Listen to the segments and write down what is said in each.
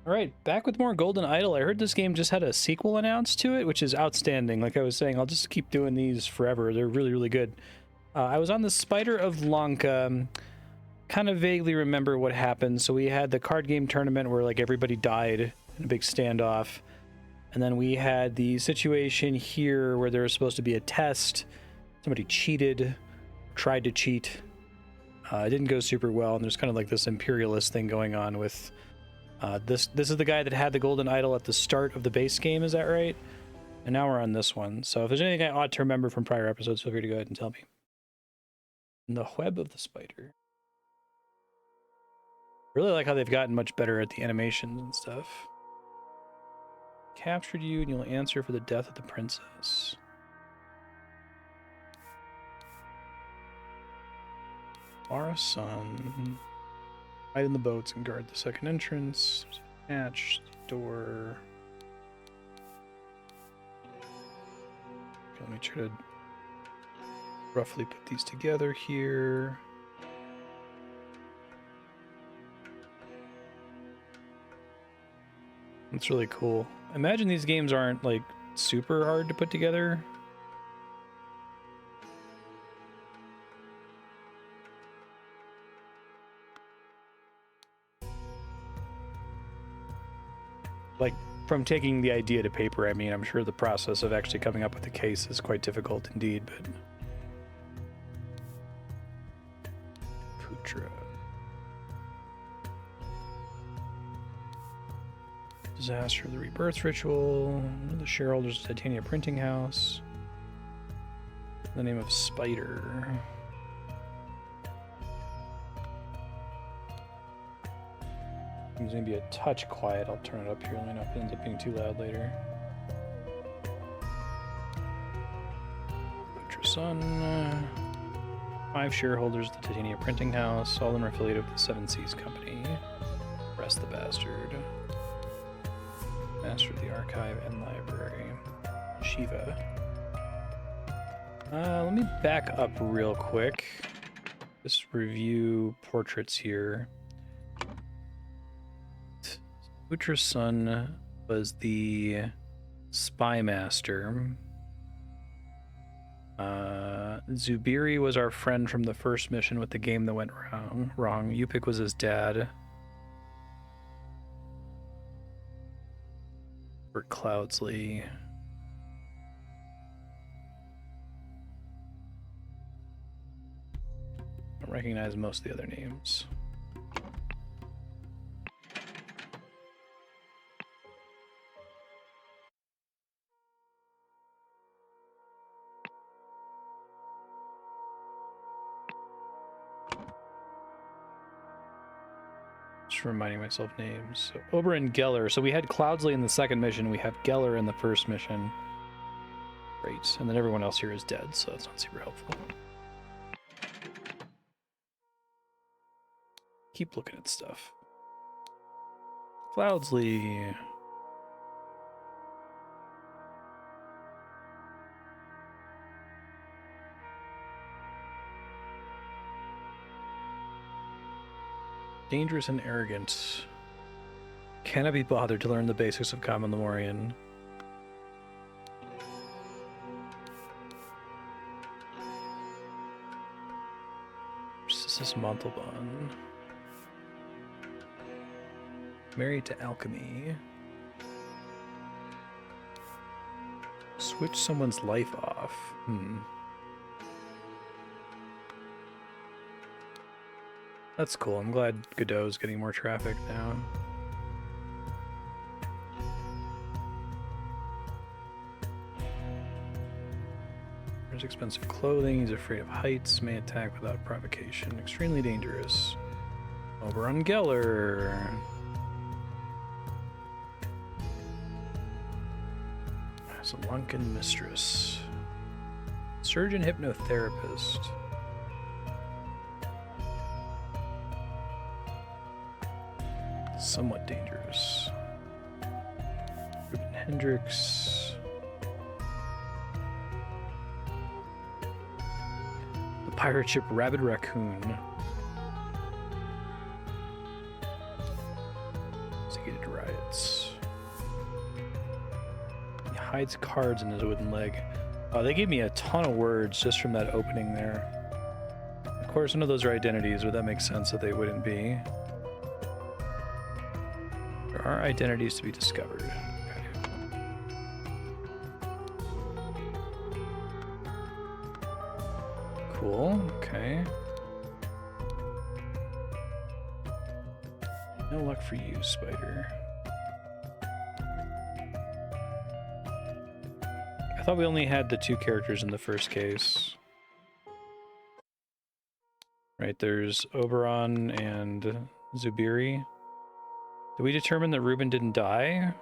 All right, back with more Golden Idol. I heard this game just had a sequel announced to it, which is outstanding. Like I was saying, I'll just keep doing these forever. They're really, really good. I was on the Spider of Lanka. Kind of vaguely remember what happened. So we had the card game tournament where like everybody died in a big standoff. And then we had the situation here where there was supposed to be a test. Somebody cheated, tried to cheat. It didn't go super well. And there's kind of like this imperialist thing going on with... This is the guy that had the Golden Idol at the start of the base game, is that right? And now we're on this one. So if there's anything I ought to remember from prior episodes, feel free to go ahead and tell me. The Web of the Spider. Really like how they've gotten much better at the animations and stuff. Captured you and you'll answer for the death of the princess. Our son. Hide in the boats and guard the second entrance. There's a hatch, door. Okay, let me try to roughly put these together here. That's really cool. Imagine these games aren't like super hard to put together. Like, from taking the idea to paper, I mean, I'm sure the process of actually coming up with the case is quite difficult indeed, but... Putra. Disaster of the Rebirth Ritual. The Shareholders of Titania Printing House. The name of Spider. It's gonna be a touch quiet. I'll turn it up here. Let me know if it ends up being too loud later. Put your son. 5 shareholders of the Titania Printing House. All of them are affiliated with the Seven Seas Company. Arrest the bastard. Master of the Archive and Library. Shiva. Let me back up real quick. Just review portraits here. Putra's son was the spy master. Zubiri was our friend from the first mission with the game that went wrong. Yupik was his dad. For Cloudsley. I don't recognize most of the other names. Just reminding myself names. So Ober and Geller. So we had Cloudsley in the second mission. We have Geller in the first mission. Great. And then everyone else here is dead, so that's not super helpful. Keep looking at stuff. Cloudsley. Dangerous and arrogant. Cannot be bothered to learn the basics of Common Lemurian. This is Montalban. Married to alchemy. Switch someone's life off. That's cool. I'm glad Godot's getting more traffic now. There's expensive clothing. He's afraid of heights. May attack without provocation. Extremely dangerous. Over on Geller. As a Lankan mistress. Surgeon hypnotherapist. Somewhat dangerous. Ruben Hendricks. The pirate ship Rabid Raccoon. Instigated riots. He hides cards in his wooden leg. Oh, they gave me a ton of words just from that opening there. Of course, none of those are identities, but that makes sense that they wouldn't be. There are identities to be discovered. Okay. Cool, okay. No luck for you, Spider. I thought we only had the 2 characters in the first case. Right, there's Oberon and Zubiri. Did we determine that Ruben didn't die?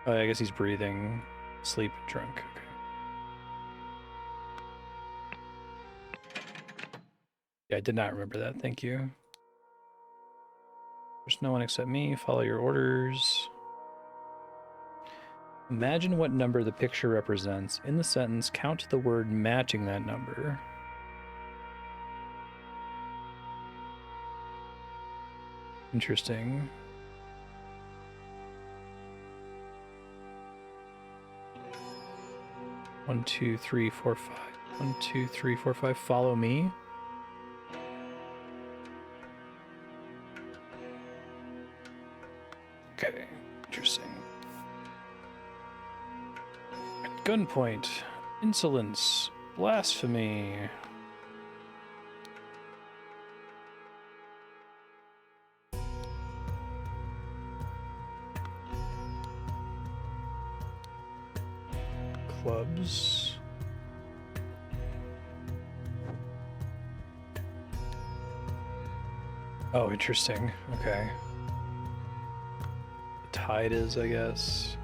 Oh, I guess he's breathing, sleep, drunk. Okay. Yeah, I did not remember that. Thank you. There's no one except me. Follow your orders. Imagine what number the picture represents. In the sentence, count the word matching that number. Interesting. One, two, three, four, five. 1, 2, 3, 4, 5. Follow me. Okay, interesting. At gunpoint, insolence, blasphemy. Clubs. Oh, interesting. Okay. The tide is, I guess.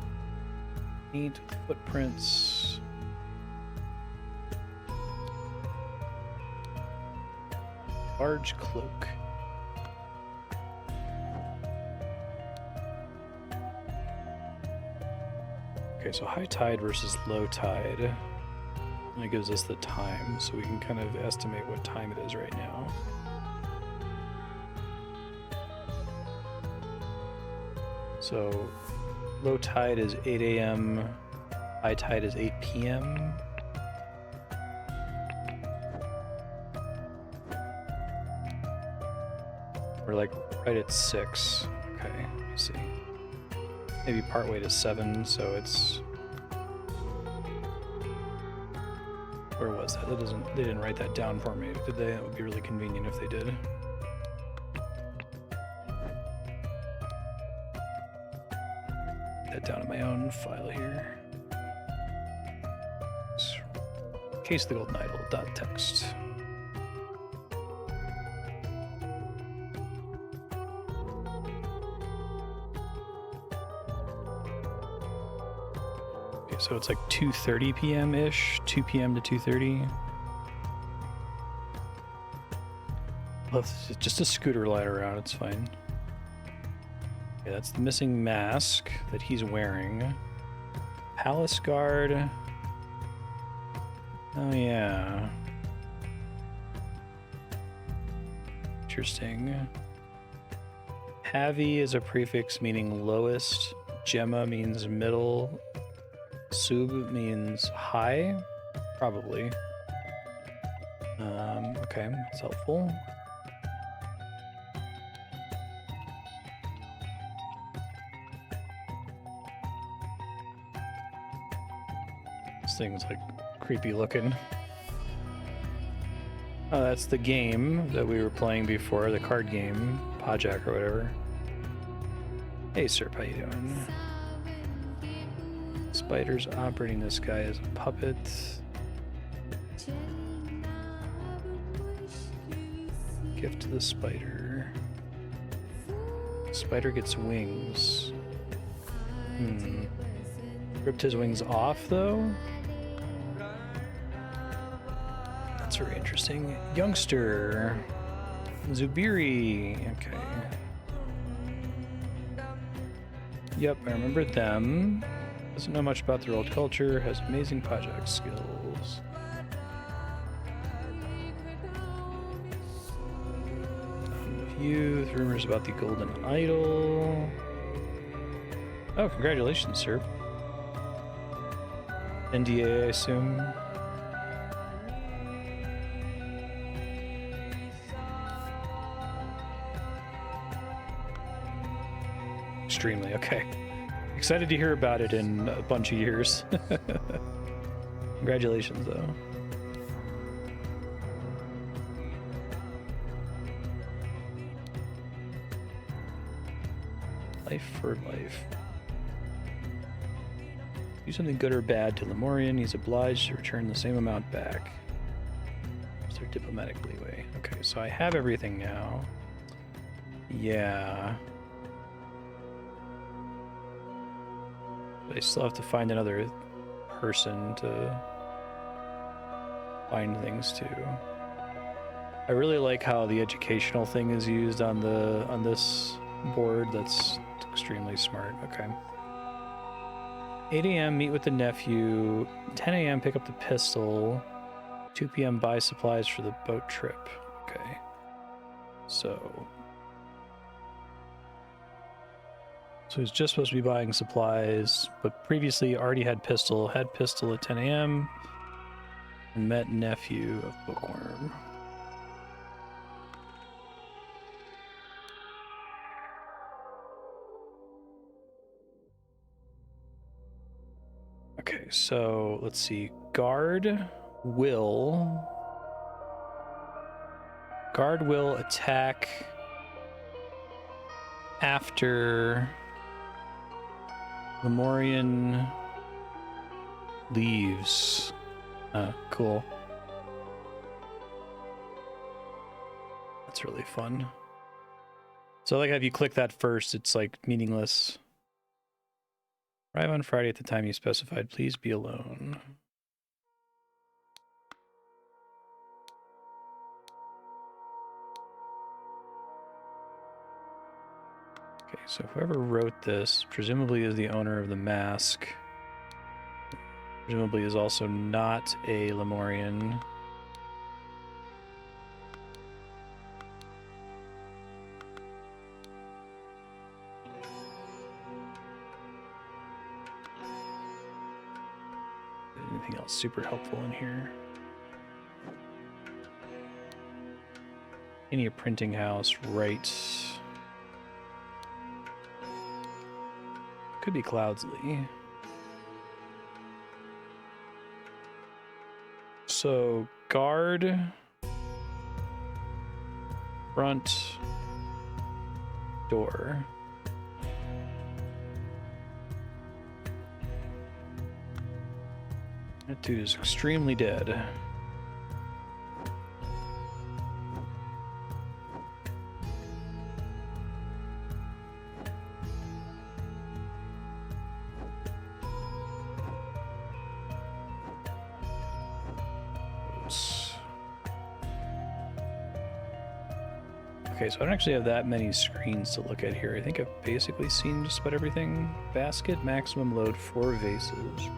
Paint with footprints. Large cloak. Okay, so high tide versus low tide. And it gives us the time, so we can kind of estimate what time it is right now. So low tide is 8 a.m., high tide is 8 p.m. We're like right at 6. Okay, let me see. Maybe partway to 7, so it's... Where was that? They didn't write that down for me, did they? That would be really convenient if they did. That down in my own file here. Case of the Golden Idol, .text. Okay, so it's like 2:30 p.m.-ish, 2 p.m. to 2:30. Well, it's just a scooter lying around, it's fine. Okay, that's the missing mask that he's wearing. Palace guard. Oh yeah. Interesting. Havi is a prefix meaning lowest. Gemma means middle. Sub means high. Probably. Okay, that's helpful. This thing's like creepy looking. Oh, that's the game that we were playing before, the card game, Pajak or whatever. Hey, Sir, how you doing? Spider's operating this guy as a puppet. Gift to the spider. Spider gets wings. Ripped his wings off, though? That's very interesting. Youngster. Zubiri. Okay. Yep, I remember them. Doesn't know much about their old culture. Has amazing project skills. youth, rumors about the golden idol. Oh, congratulations, sir. NDA, I assume. Extremely, okay. Excited to hear about it in a bunch of years. Congratulations, though. Life for life. Do something good or bad to Lemurian, he's obliged to return the same amount back. Is there diplomatic leeway? Okay, so I have everything now. Yeah. But I still have to find another person to find things to. I really like how the educational thing is used on this board. That's extremely smart. Okay. 8 a.m. meet with the nephew. 10 a.m. pick up the pistol. 2 p.m. buy supplies for the boat trip. Okay. So he's just supposed to be buying supplies, but previously already had pistol at 10 a.m. and met nephew of Bookworm. Okay, so let's see. Guard will attack after Lemurian leaves. Cool. That's really fun. So like if you click that first, it's like meaningless. Arrive on Friday at the time you specified. Please be alone. Okay, so whoever wrote this presumably is the owner of the mask. Presumably is also not a Lemurian. Anything else super helpful in here? Any printing house, right? Could be Cloudsley. So guard, front door. That dude is extremely dead. Okay, so I don't actually have that many screens to look at here. I think I've basically seen just about everything. Basket, maximum load, 4 vases.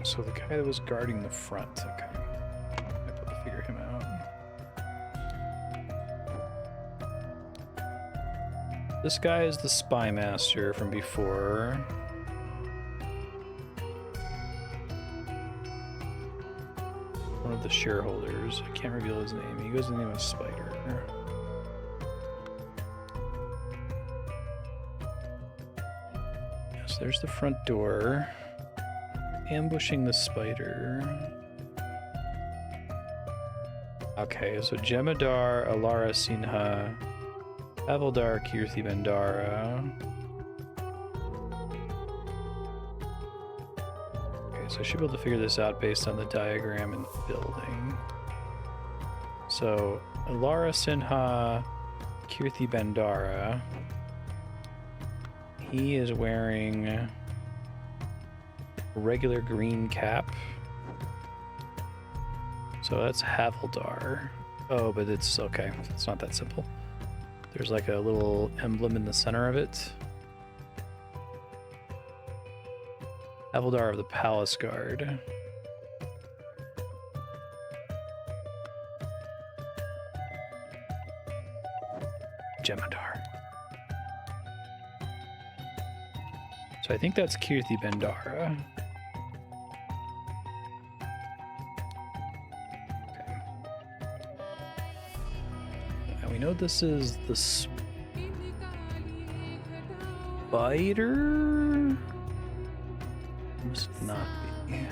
So the guy that was guarding the front, okay. I'm able to figure him out. This guy is the spy master from before. One of the shareholders. I can't reveal his name. He goes in the name of Spider. Yes, there's the front door. Ambushing the spider. Okay, so Jemadar, Alara Sinha, Avildar, Kirthi Bandara. Okay, so I should be able to figure this out based on the diagram and building. So, Alara Sinha, Kirthi Bandara. He is wearing a regular green cap. So that's Havildar. Oh, but it's okay. It's not that simple. There's like a little emblem in the center of it. Havildar of the Palace Guard. Jemadar. So I think that's Kirthi Bendara. Okay. Now we know this is the spider. Must not be.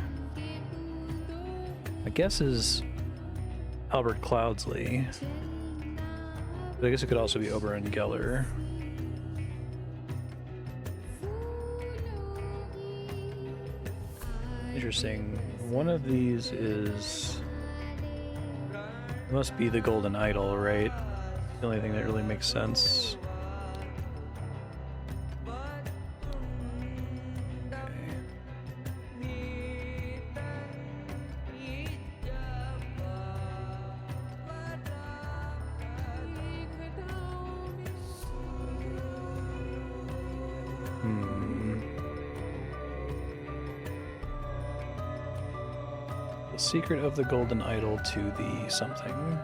My guess is Albert Cloudsley. But I guess it could also be Oberyn Geller. Interesting. One of these is... It must be the Golden Idol, right? The only thing that really makes sense. Secret of the Golden Idol to the something.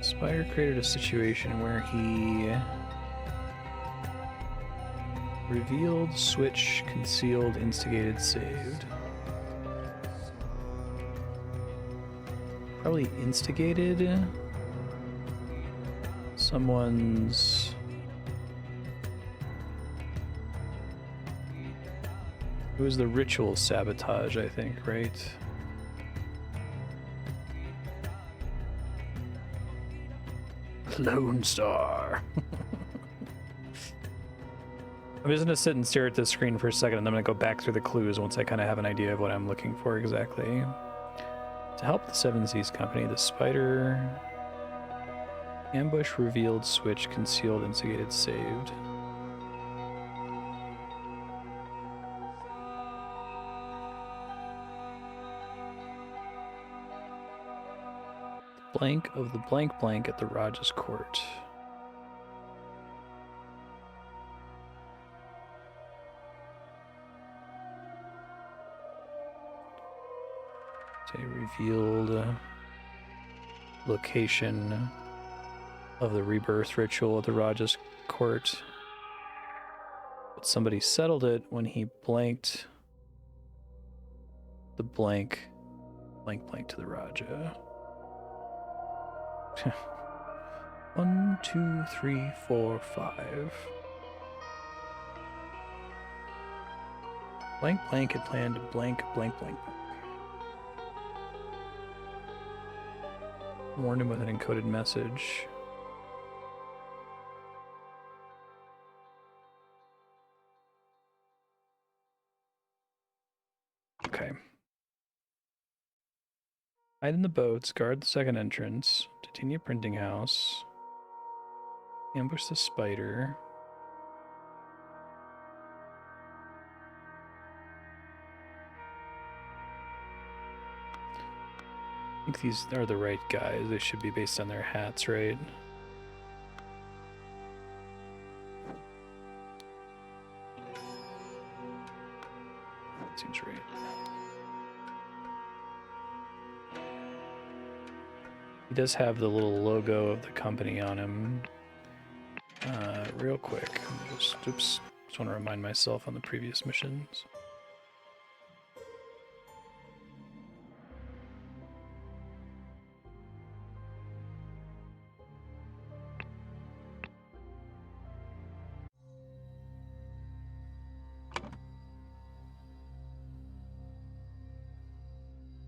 Spider created a situation where he revealed, switch, concealed, instigated, saved. Probably instigated someone's... It was the ritual sabotage, I think, right? Lone Star. I'm just gonna sit and stare at this screen for a second, and I'm gonna go back through the clues once I kind of have an idea of what I'm looking for exactly. To help the Seven Seas Company, the spider... Ambush, revealed, switch, concealed, instigated, saved. Blank of the blank blank at the Raja's court. Say revealed location of the rebirth ritual at the Raja's court. But somebody settled it when he blanked the blank blank to the Raja. 1, 2, 3, 4, 5. Blank blank had planned blank. Warned him with an encoded message. Okay. Hide in the boats, guard the second entrance, Titania printing house, ambush the spider. I think these are the right guys. They should be based on their hats, right? Seems right. He does have the little logo of the company on him. Real quick, just want to remind myself on the previous missions.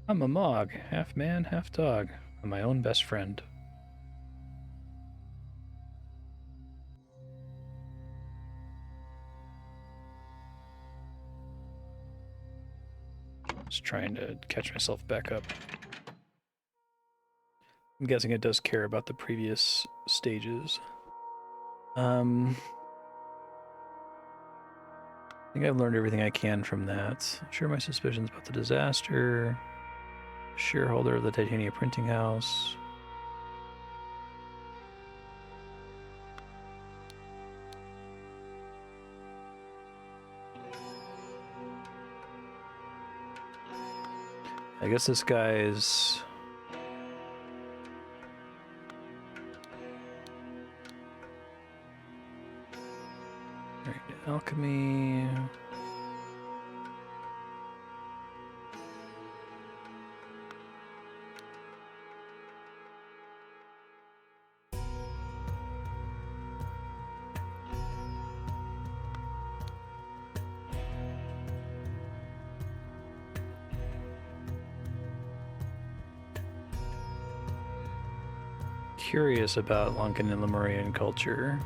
I'm a Mog, half man, half dog. I'm my own best friend. Just trying to catch myself back up. I'm guessing it does care about the previous stages. I think I've learned everything I can from that. Share my suspicions about the disaster. Shareholder of the Titania printing house. I guess this guy's... Right, alchemy... Curious about Lankan and Lemurian culture.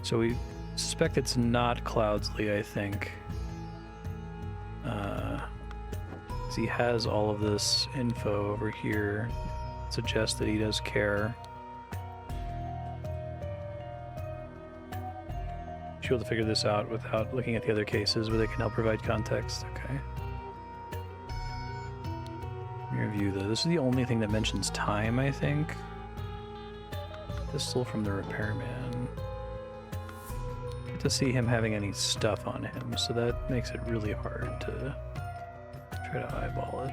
So we suspect it's not Cloudsley, I think. He has all of this info over here. Suggests that he does care. Should be able to figure this out without looking at the other cases where they can help provide context. Okay. Review though. This is the only thing that mentions time, I think. Pistol from the repairman. Get to see him having any stuff on him, so that makes it really hard to try to eyeball it.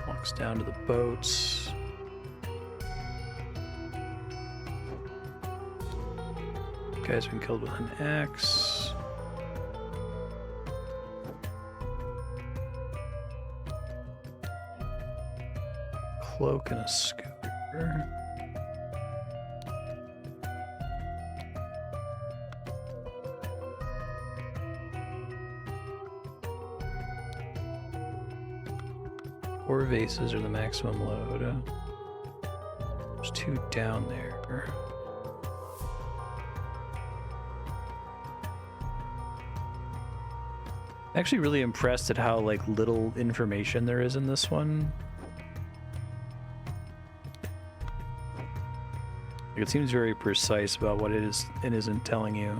Walks down to the boats. Guy's been killed with an axe. Cloak and a scooter. Four vases are the maximum load. There's two down there. Actually really impressed at how like little information there is in this one. Like, it seems very precise about what it is and isn't telling you.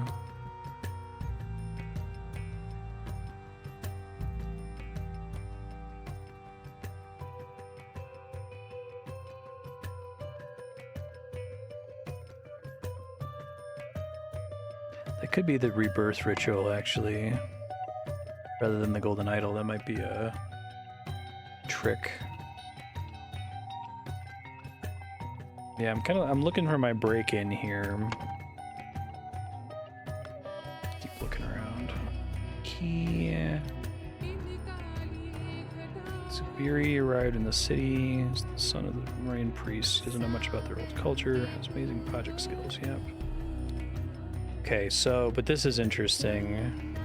That could be the rebirth ritual, actually. Rather than the golden idol, that might be a trick. Yeah, I'm looking for my break-in here. Keep looking around. Key. Subiri arrived in the city. He's the son of the Marine priest. He doesn't know much about their old culture. Has amazing project skills. Yep. Okay, so, but this is interesting.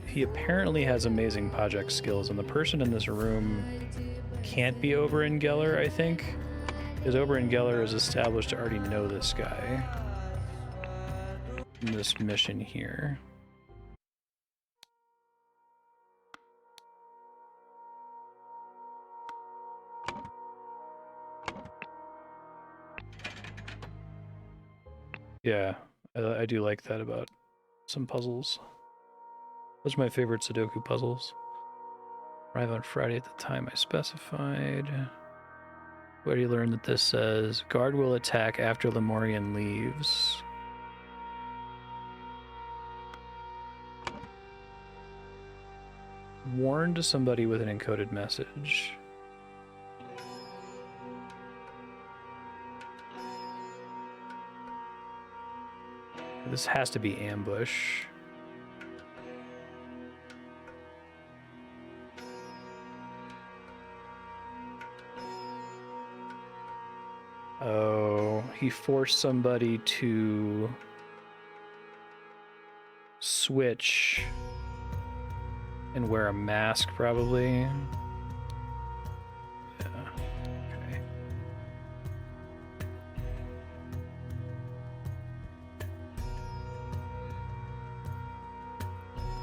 He apparently has amazing project skills, and the person in this room can't be Oberyn Geller, I think. Because Oberyn Geller is established to already know this guy. In this mission here. Yeah, I do like that about some puzzles. Those are my favorite Sudoku puzzles. Arrive on Friday at the time I specified. Where do you learn that this says? Guard will attack after Lemurian leaves. Warned somebody with an encoded message. This has to be ambush. Oh, he forced somebody to switch and wear a mask, probably. Yeah, okay.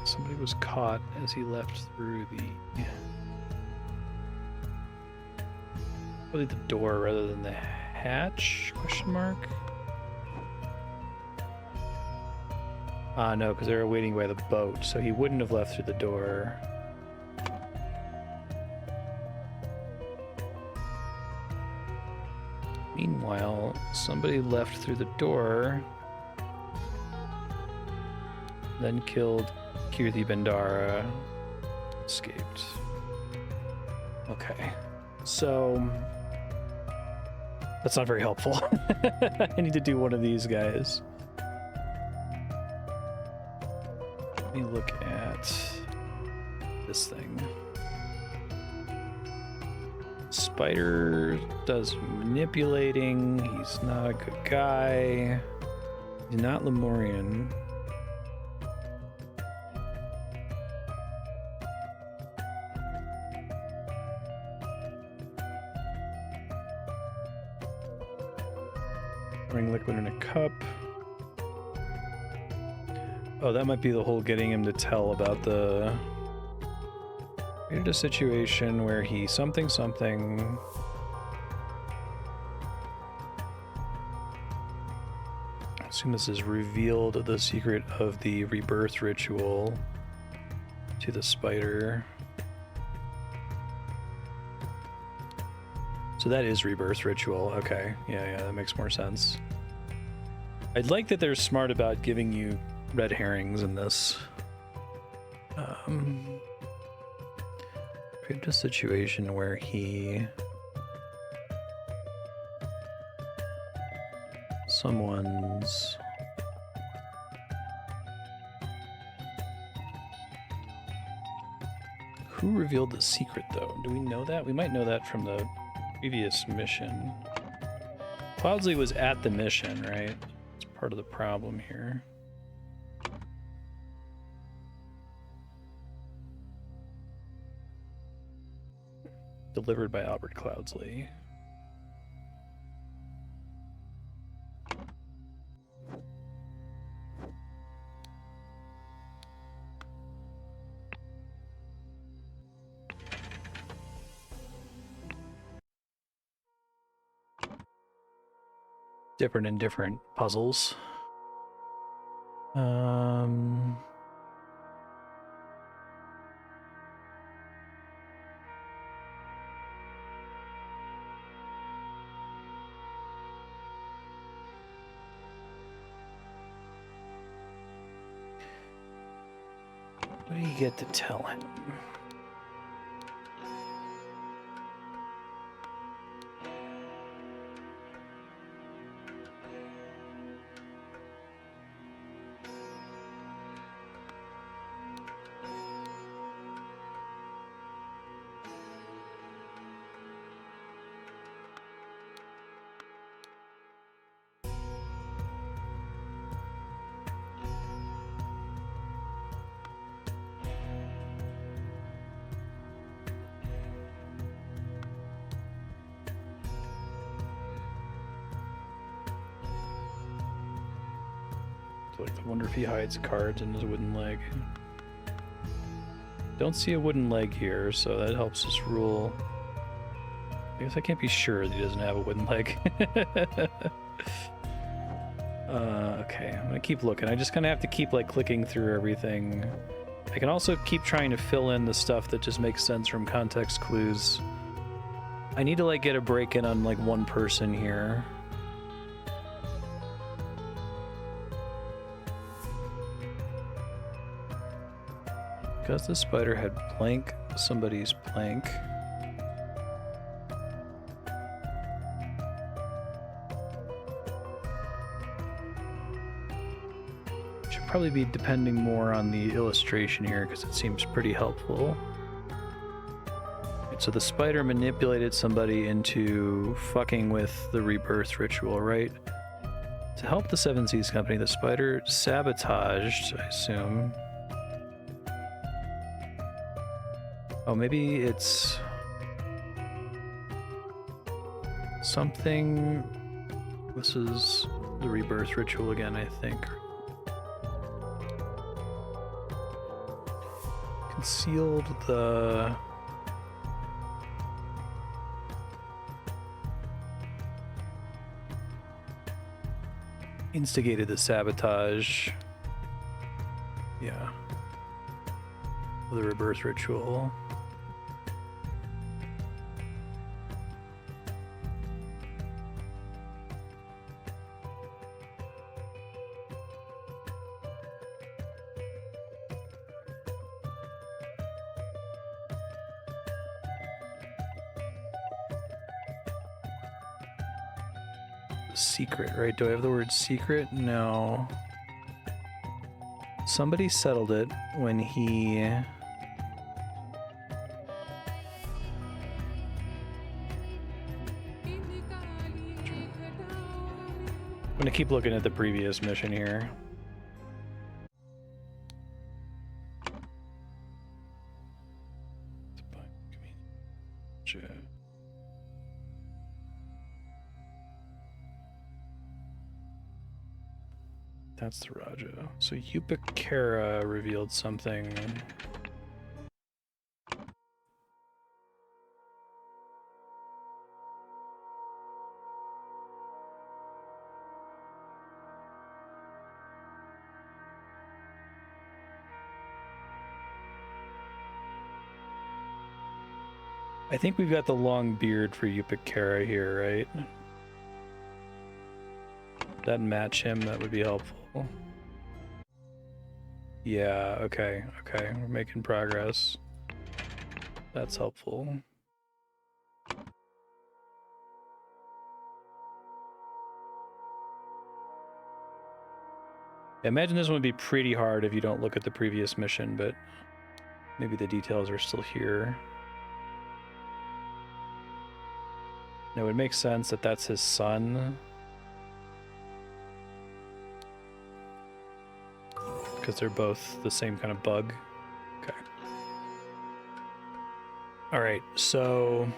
Somebody was caught as he left through the... Probably the door rather than the hatch? Question mark? No, because they were waiting by the boat, so he wouldn't have left through the door. Meanwhile, somebody left through the door, then killed Kirti Bendara, escaped. Okay, so that's not very helpful. I need to do one of these guys. Let me look at this thing. Spider does manipulating. He's not a good guy. He's not Lemurian. Pouring liquid in a cup. Oh, that might be the whole getting him to tell about the... Created a situation where he something. I assume this is revealed the secret of the rebirth ritual to the spider. So that is rebirth ritual. Okay, yeah, that makes more sense. I'd like that they're smart about giving you red herrings in this. Created a situation where he... someone's... Who revealed the secret, though? Do we know that? We might know that from the previous mission. Cloudsley was at the mission, right? It's part of the problem here. Delivered by Albert Cloudsley. Different in different puzzles. What do you get to tell him? I wonder if he hides cards in his wooden leg. Don't see a wooden leg here, so that helps us rule. I guess I can't be sure that he doesn't have a wooden leg. Okay, I'm gonna keep looking. I just kind of have to keep like clicking through everything. I can also keep trying to fill in the stuff that just makes sense from context clues. I need to like get a break in on like one person here. Because the spider had blank somebody's blank. Should probably be depending more on the illustration here because it seems pretty helpful. Right, so the spider manipulated somebody into fucking with the rebirth ritual, right? To help the Seven Seas Company, the spider sabotaged, I assume. Oh, maybe it's something. This is the rebirth ritual again, I think. Concealed the... Instigated the sabotage. Yeah. The rebirth ritual. secret, right? Do I have the word secret? No. Somebody settled it when he... I'm gonna keep looking at the previous mission here. That's the Raja. So Upakara revealed something. I think we've got the long beard for Upakara here, right? That match him, that would be helpful. Yeah, okay, okay. We're making progress. That's helpful. I imagine this one would be pretty hard if you don't look at the previous mission, but maybe the details are still here. No, it would make sense that that's his son. Because they're both the same kind of bug. Okay. Alright, so...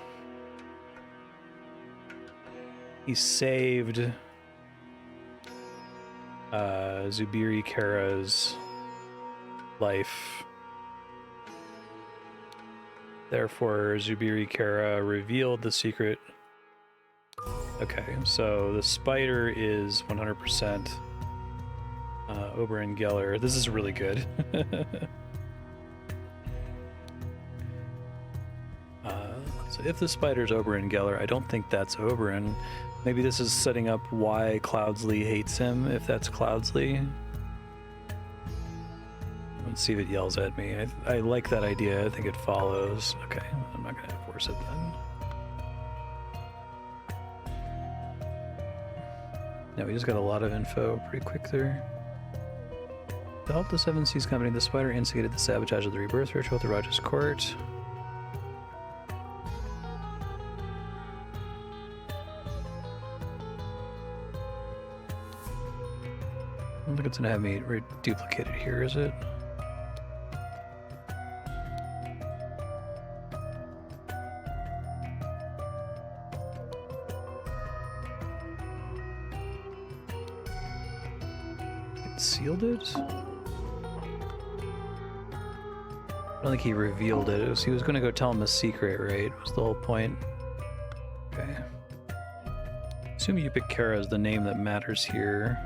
he saved... Zubiri Kara's life. Therefore, Zubiri Kara revealed the secret. Okay, so the spider is 100% Oberyn Geller. This is really good. So if the spider's Oberyn Geller, I don't think that's Oberyn. Maybe this is setting up why Cloudsley hates him, if that's Cloudsley. Let's see if it yells at me. I like that idea. I think it follows. Okay, I'm not going to force it then. No, we just got a lot of info pretty quick there. To help the Seven Seas Company, the spider instigated the sabotage of the rebirth ritual at the Raja's court. I don't think it's gonna have me duplicated here, is it? It sealed it? I don't think he revealed it. He was gonna go tell him a secret, right? Was the whole point. Okay. Assume Upakara is the name that matters here.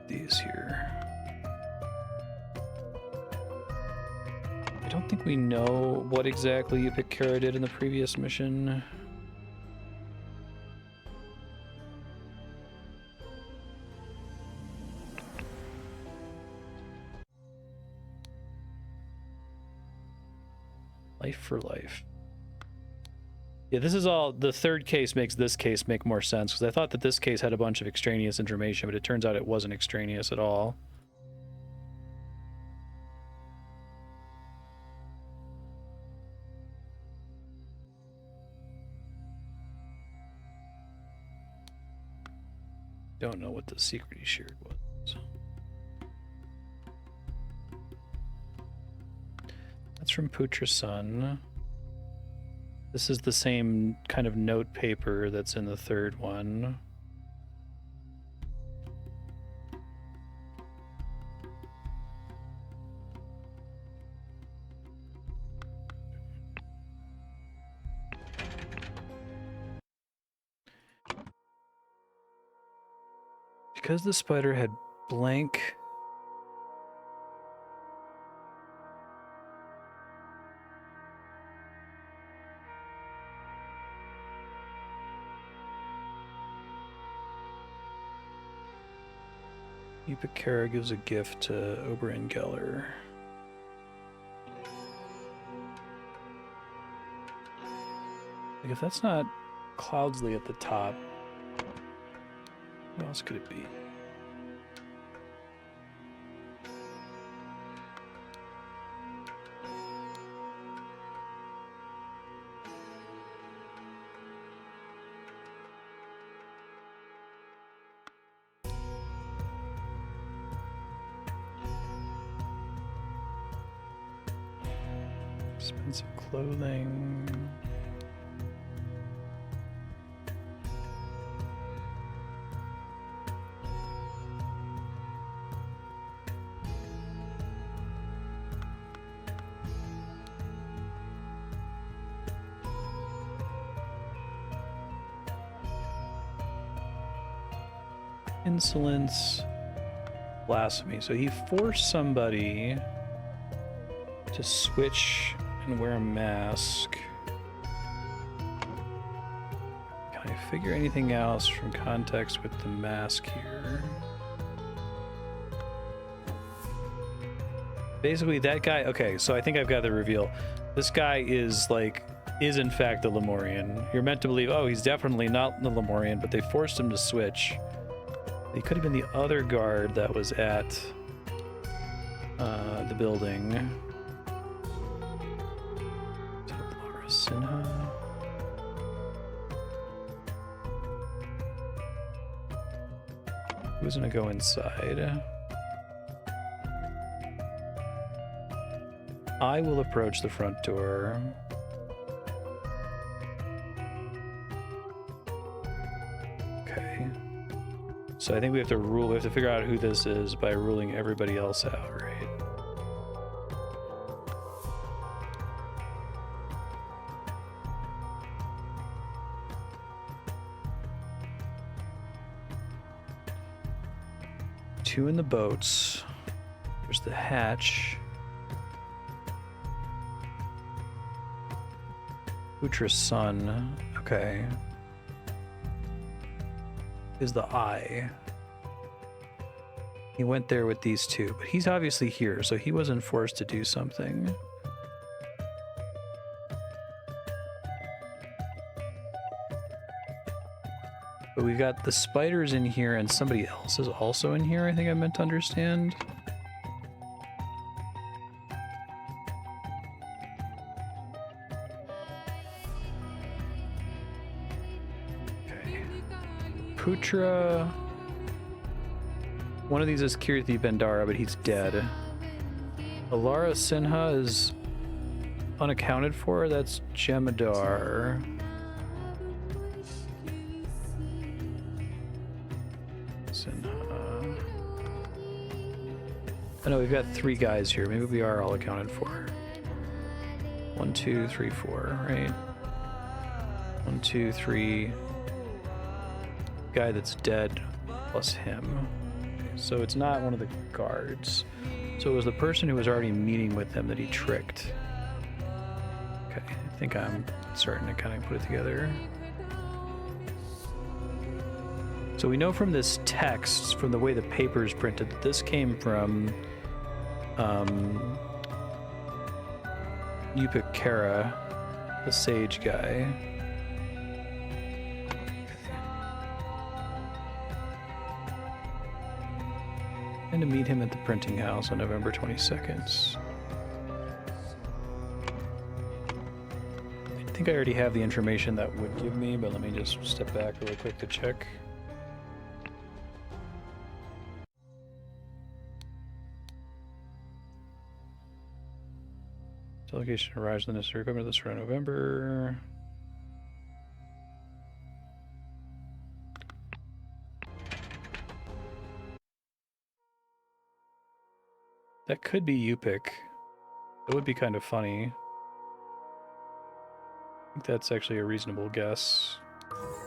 These here. I don't think we know what exactly Upakara did in the previous mission. Life for life. Yeah, this is all, the third case makes this case make more sense, because I thought that this case had a bunch of extraneous information, but it turns out it wasn't extraneous at all. Don't know what the secret he shared was. That's from Putrasun. This is the same kind of note paper that's in the third one. Because the spider had blank... Upakara gives a gift to Oberyn Geller. Like, if that's not Cloudsley at the top, Who else could it be? Expensive clothing. Insolence, blasphemy. So he forced somebody to switch and wear a mask. Can I figure anything else from context with the mask here? Basically, that guy. Okay, so I think I've got the reveal. This guy is in fact the Lemurian. You're meant to believe, oh, he's definitely not the Lemurian, but they forced him to switch. He could have been the other guard that was at the building. Laura Sinha. Who's gonna go inside? I will approach the front door. Okay. So I think we have to figure out who this is by ruling everybody else out, right? Two in the boats. There's the hatch. Utra's son. Okay. Is the eye. He went there with these two, but he's obviously here, so he wasn't forced to do something. But we got the spiders in here, and somebody else is also in here, I think I meant to understand. Putra. One of these is Kirti Bendara, but he's dead. Alara Sinha is unaccounted for. That's Jemadar. Sinha. I know we've got three guys here. Maybe we are all accounted for. 1, 2, 3, 4, right? 1, 2, 3. Guy that's dead plus him. So it's not one of the guards. So it was the person who was already meeting with them that he tricked. Okay, I think I'm starting to kind of put it together. So we know from this text, from the way the paper is printed, that this came from Upikara, the sage guy. And to meet him at the printing house on November 22nd. I think I already have the information that would give me, but let me just step back really quick to check. Delegation arrives with the necessary equipment this around November. That could be Yupik. That would be kind of funny. I think that's actually a reasonable guess.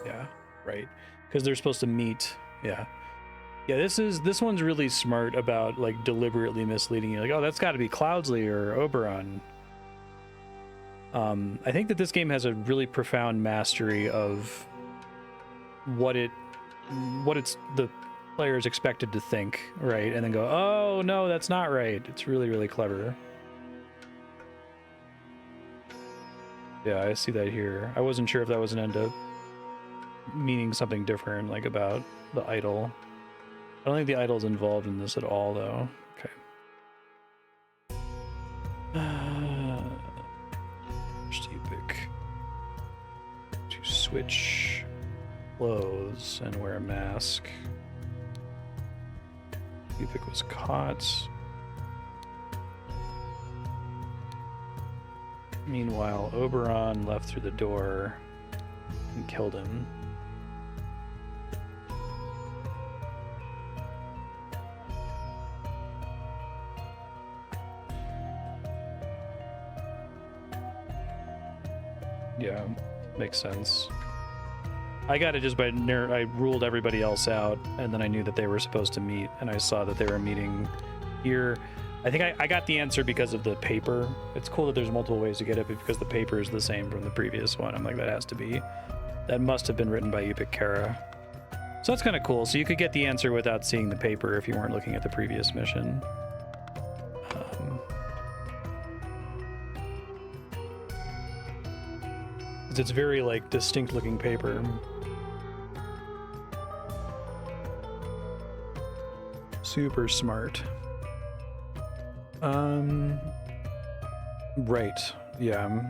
Yeah, right. Because they're supposed to meet. Yeah. Yeah, this one's really smart about like deliberately misleading you. Like, oh, that's got to be Cloudsley or Oberon. I think that this game has a really profound mastery of what it's the player is expected to think, right? And then go, oh no, that's not right. It's really, really clever. Yeah, I see that here. I wasn't sure if that was an end up. meaning something different, like about the idol. I don't think the idol's involved in this at all, though. Okay. First you pick to switch clothes and wear a mask. Upik was caught. Meanwhile, Oberon left through the door and killed him. Yeah, makes sense. I got it just by I ruled everybody else out, and then I knew that they were supposed to meet, and I saw that they were meeting here. I think I got the answer because of the paper. It's cool that there's multiple ways to get it, but because the paper is the same from the previous one, I'm like, that must have been written by Upik Kara. So that's kind of cool. So you could get the answer without seeing the paper if you weren't looking at the previous mission. It's very like distinct looking paper. Super smart. Right. Yeah.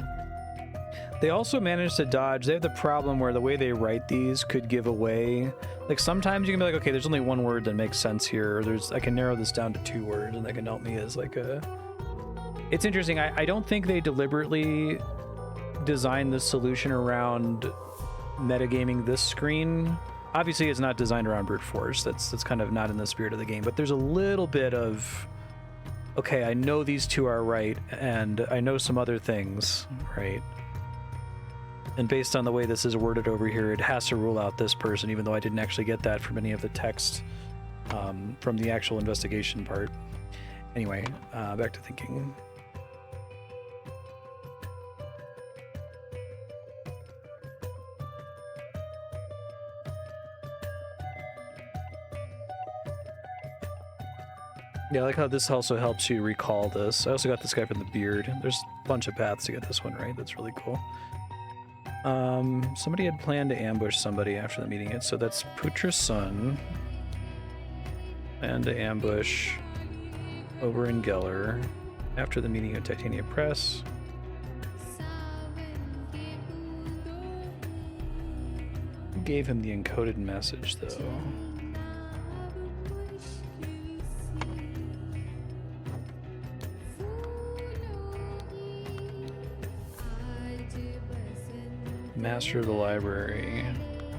They also managed to dodge. They have the problem where the way they write these could give away. Like sometimes you can be like, okay, there's only one word that makes sense here. Or I can narrow this down to 2 words, and that can help me as like a. It's interesting. I don't think they deliberately designed this solution around metagaming this screen. Obviously, it's not designed around brute force. That's kind of not in the spirit of the game. But there's a little bit of, okay, I know these 2 are right, and I know some other things, right? And based on the way this is worded over here, it has to rule out this person, even though I didn't actually get that from any of the text from the actual investigation part. Anyway, back to thinking. Yeah, I like how this also helps you recall this. I also got this guy from the beard. There's a bunch of paths to get this one right. That's really cool. Somebody had planned to ambush somebody after the meeting. So that's Putra's son. And to ambush Oberon Geller after the meeting at Titania Press. Who gave him the encoded message, though? Master of the Library.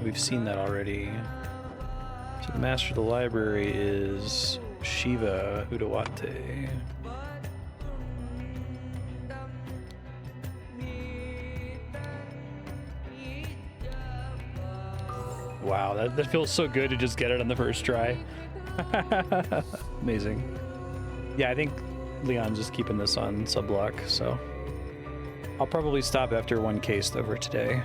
We've seen that already. So the Master of the Library is Shiva Udawate. Wow, that feels so good to just get it on the first try. Amazing. Yeah, I think Leon's just keeping this on subblock, so I'll probably stop after 1 case though for today.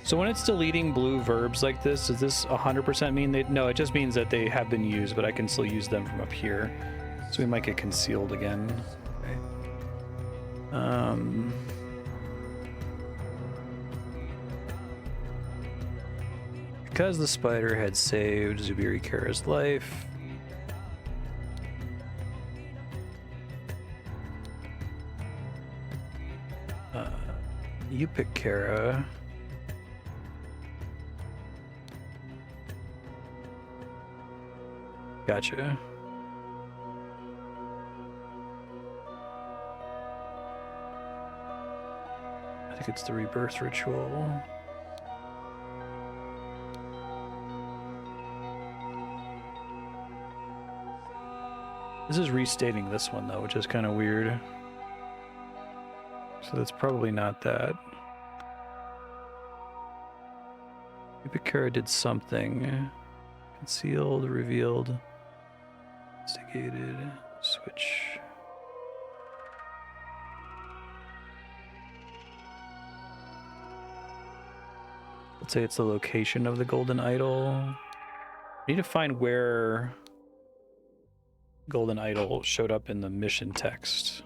So when it's deleting blue verbs like this, does this 100% mean they... No, it just means that they have been used, but I can still use them from up here. So we might get concealed again. Okay. Because the spider had saved Zubiri Kara's life, you pick Kara. Gotcha. I think it's the rebirth ritual. This is restating this one though, which is kind of weird. So that's probably not that. Ipikara did something. Concealed, revealed, instigated, switch. Let's say it's the location of the golden idol. I need to find where golden idol showed up in the mission text.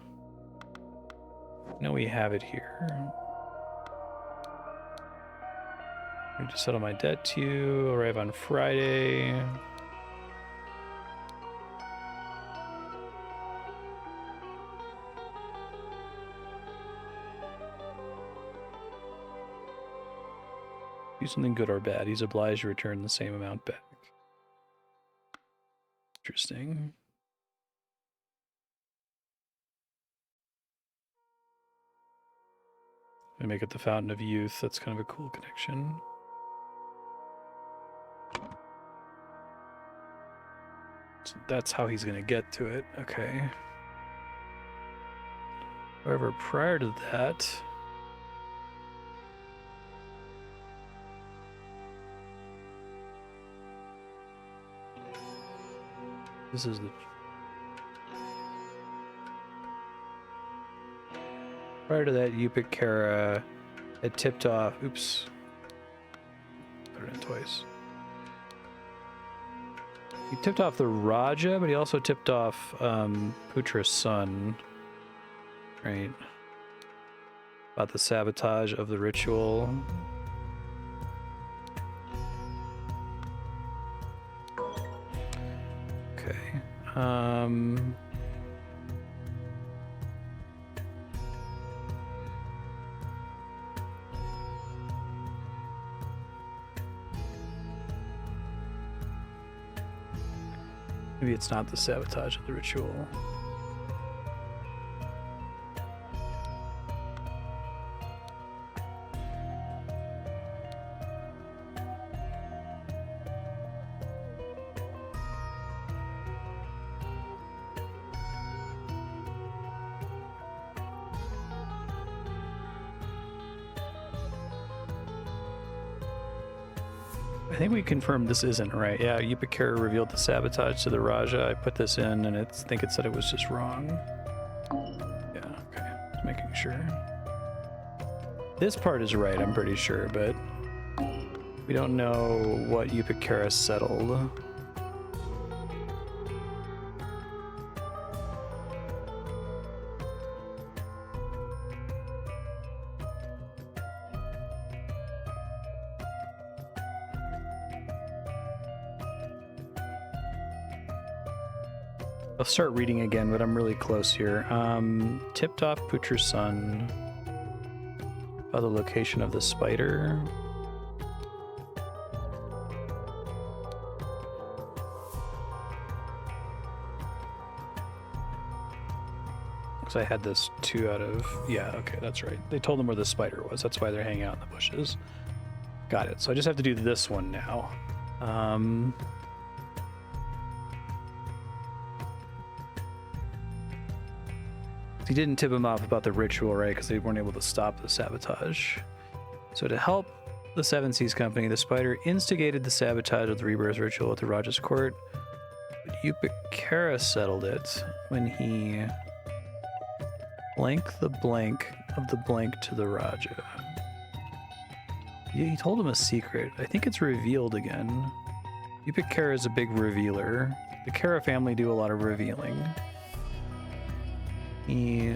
No, we have it here. Need to settle my debt to you. Arrive on Friday. Do something good or bad. He's obliged to return the same amount back. Interesting. I make it the Fountain of Youth. That's kind of a cool connection. So that's how he's going to get to it. Okay. However, prior to that... This is the... Prior to that, Upikara had tipped off... Oops. Put it in twice. He tipped off the Raja, but he also tipped off Putra's son. Right. About the sabotage of the ritual. Okay. Maybe it's not the sabotage of the ritual. I think we confirmed this isn't right. Yeah, Upikara revealed the sabotage to the Raja. I put this in, and I think it said it was just wrong. Yeah, okay. Just making sure. This part is right, I'm pretty sure, but we don't know what Upikara settled. I'll start reading again, but I'm really close here. Tipped off Putra's son about the location of the spider. Because I had this 2 out of... Yeah, okay, that's right. They told them where the spider was. That's why they're hanging out in the bushes. Got it. So I just have to do this one now. He didn't tip him off about the ritual, right? Because they weren't able to stop the sabotage. So to help the Seven Seas Company, the spider instigated the sabotage of the rebirth ritual at the Raja's court. But Upikara settled it when he blanked the blank of the blank to the Raja. Yeah, he told him a secret. I think it's revealed again. Upikara is a big revealer. The Kara family do a lot of revealing. He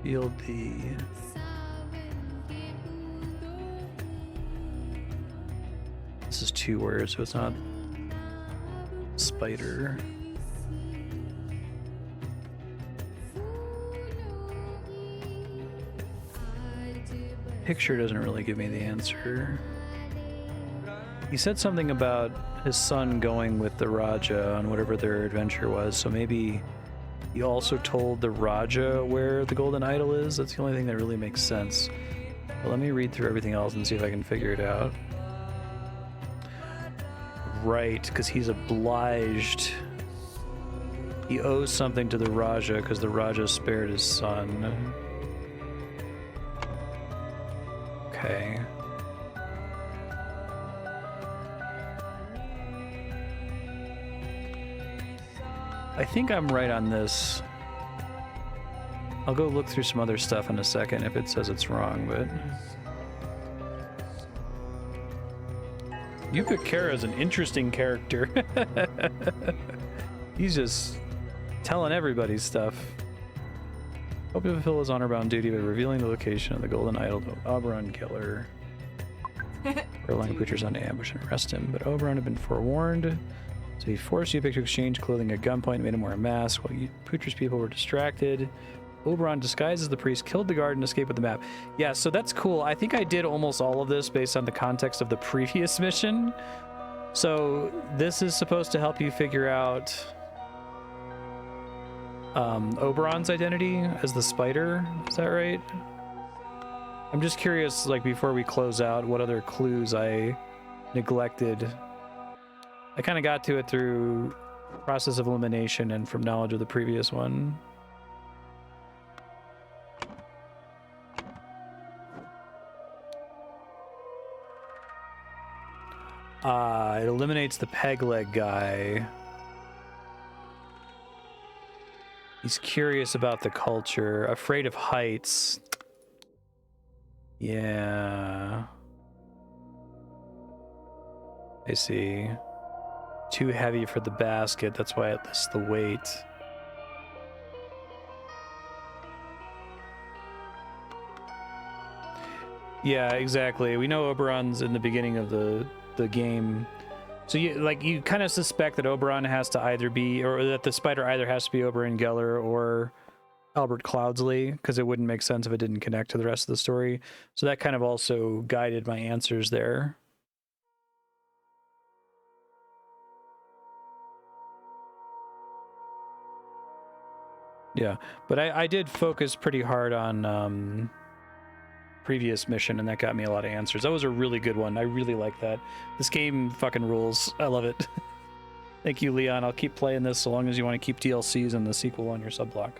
revealed the this is 2 words, so it's not spider. Picture doesn't really give me the answer. He said something about his son going with the Raja on whatever their adventure was, so maybe he also told the Raja where the golden idol is. That's the only thing that really makes sense. But let me read through everything else and see if I can figure it out. Right, because he's obliged. He owes something to the Raja because the Raja spared his son. Okay. I think I'm right on this. I'll go look through some other stuff in a second if it says it's wrong, but... Upikara is an interesting character. He's just telling everybody stuff. Hope to fulfill his honor-bound duty by revealing the location of the golden idol to Oberon Killer. Lanka preachers on to ambush and arrest him, but Oberon had been forewarned, so he forced Yupik to exchange clothing at gunpoint and made him wear a mask while Poocher's people were distracted. Oberon, disguised as the priest, killed the guard and escaped with the map. Yeah, so that's cool. I think I did almost all of this based on the context of the previous mission. So this is supposed to help you figure out Oberon's identity as the spider. Is that right? I'm just curious, like, before we close out, what other clues I neglected. I kind of got to it through process of elimination and from knowledge of the previous one. It eliminates the peg leg guy. He's curious about the culture, afraid of heights. Yeah. I see. Too heavy for the basket, that's why it lists the weight. Yeah, exactly. We know Oberon's in the beginning of the game. So you kind of suspect that Oberon has to either be, or that the spider either has to be Oberon Geller or Albert Cloudsley, because it wouldn't make sense if it didn't connect to the rest of the story. So that kind of also guided my answers there. Yeah, but I did focus pretty hard on previous mission, and that got me a lot of answers. That was a really good one. I really like that. This game fucking rules. I love it. Thank you, Leon. I'll keep playing this so long as you want to keep DLCs and the sequel on your subblock.